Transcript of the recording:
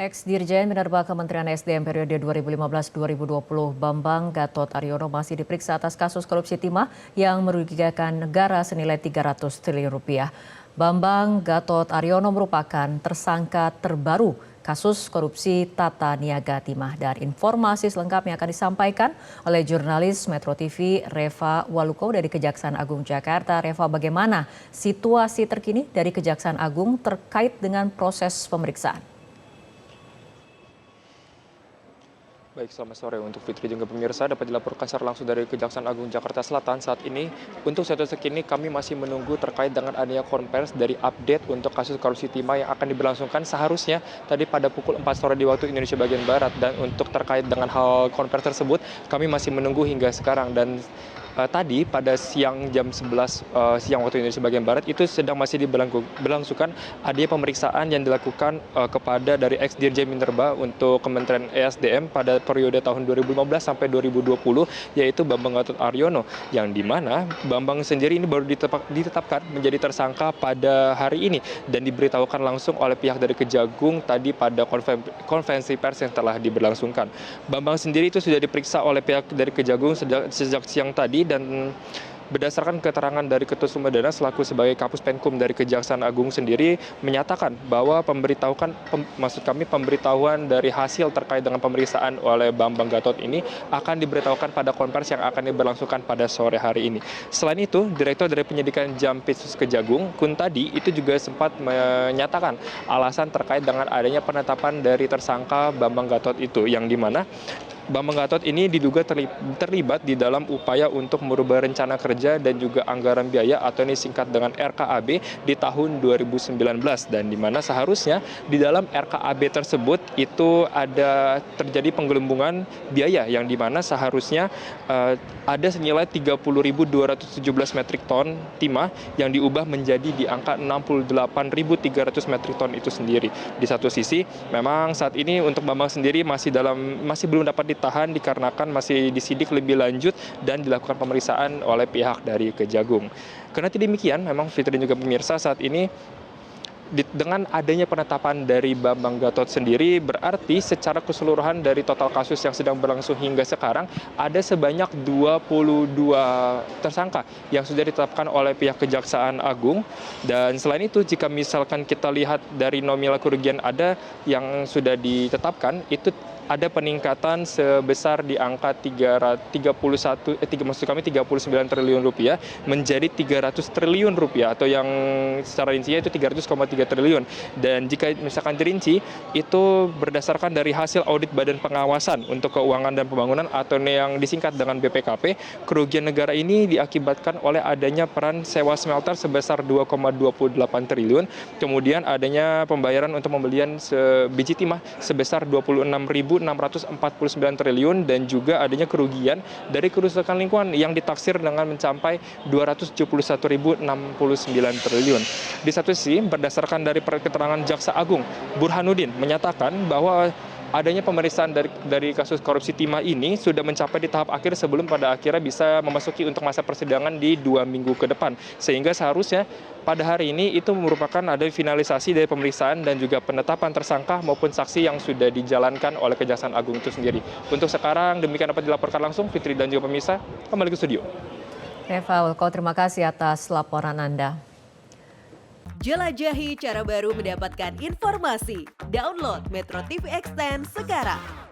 Ex-Dirjen Minerba Kementerian SDM periode 2015-2020 Bambang Gatot Aryono masih diperiksa atas kasus korupsi timah yang merugikan negara senilai 300 triliun rupiah. Bambang Gatot Aryono merupakan tersangka terbaru kasus korupsi tata niaga timah. Dan informasi selengkapnya akan disampaikan oleh jurnalis Metro TV Reva Waluko dari Kejaksaan Agung Jakarta. Reva, bagaimana situasi terkini dari Kejaksaan Agung terkait dengan proses pemeriksaan? Baik, selamat sore untuk Fitri juga pemirsa. Dapat dilaporkan secara langsung dari Kejaksaan Agung Jakarta Selatan saat ini. Untuk status terkini kami masih menunggu terkait dengan adanya konferensi dari update untuk kasus korupsi timah yang akan diberlangsungkan seharusnya tadi pada pukul 4 sore di waktu Indonesia bagian Barat. Dan untuk terkait dengan hal konferensi tersebut kami masih menunggu hingga sekarang. Dan tadi pada siang jam 11 siang waktu Indonesia bagian Barat itu sedang masih diberlangsungkan adanya pemeriksaan yang dilakukan kepada dari ex-Dirjen Minerba untuk Kementerian ESDM pada periode tahun 2015 sampai 2020, yaitu Bambang Gatot Aryono, yang dimana Bambang sendiri ini baru ditetapkan menjadi tersangka pada hari ini dan diberitahukan langsung oleh pihak dari Kejagung tadi pada konferensi pers yang telah diberlangsungkan. Bambang sendiri itu sudah diperiksa oleh pihak dari Kejagung sejak siang tadi, dan berdasarkan keterangan dari Ketut Sumedana selaku sebagai Kapus Penkum dari Kejaksaan Agung sendiri menyatakan bahwa pemberitahuan dari hasil terkait dengan pemeriksaan oleh Bambang Gatot ini akan diberitahukan pada konferensi yang akan diberlangsungkan pada sore hari ini. Selain itu, Direktur dari Penyidikan Jampitsus Kejagung Kuntadi itu juga sempat menyatakan alasan terkait dengan adanya penetapan dari tersangka Bambang Gatot itu, yang dimana Bambang Gatot ini diduga terlibat di dalam upaya untuk merubah rencana kerja dan juga anggaran biaya atau ini singkat dengan RKAB di tahun 2019, dan di mana seharusnya di dalam RKAB tersebut itu ada terjadi penggelembungan biaya yang di mana seharusnya ada senilai 30.217 metrik ton timah yang diubah menjadi di angka 68.300 metrik ton itu sendiri. Di satu sisi memang saat ini untuk Bambang sendiri masih belum dapat ditahan dikarenakan masih disidik lebih lanjut dan dilakukan pemeriksaan oleh pihak dari Kejagung. Karena demikian, memang Fitri dan juga pemirsa, saat ini dengan adanya penetapan dari Bambang Gatot sendiri berarti secara keseluruhan dari total kasus yang sedang berlangsung hingga sekarang ada sebanyak 22 tersangka yang sudah ditetapkan oleh pihak Kejaksaan Agung. Dan selain itu, jika misalkan kita lihat dari nominal kerugian ada yang sudah ditetapkan, itu ada peningkatan sebesar di angka 39 triliun rupiah menjadi 300 triliun rupiah, atau yang secara rincinya itu 300,3 triliun. Dan jika misalkan dirinci, itu berdasarkan dari hasil audit Badan Pengawasan untuk Keuangan dan Pembangunan atau yang disingkat dengan BPKP, kerugian negara ini diakibatkan oleh adanya peran sewa smelter sebesar 2,28 triliun, kemudian adanya pembayaran untuk pembelian biji timah sebesar 26.649 triliun, dan juga adanya kerugian dari kerusakan lingkungan yang ditaksir dengan mencapai 271.069 triliun. Di satu sisi, berdasarkan dari keterangan Jaksa Agung Burhanuddin menyatakan bahwa adanya pemeriksaan dari kasus korupsi timah ini sudah mencapai di tahap akhir sebelum pada akhirnya bisa memasuki untuk masa persidangan di 2 minggu ke depan. Sehingga seharusnya pada hari ini itu merupakan ada finalisasi dari pemeriksaan dan juga penetapan tersangka maupun saksi yang sudah dijalankan oleh Kejaksaan Agung itu sendiri. Untuk sekarang demikian dapat dilaporkan langsung Fitri dan juga pemirsa, kembali ke studio. Reva Waluko, terima kasih atas laporan Anda. Jelajahi cara baru mendapatkan informasi. Download Metro TV Extend sekarang.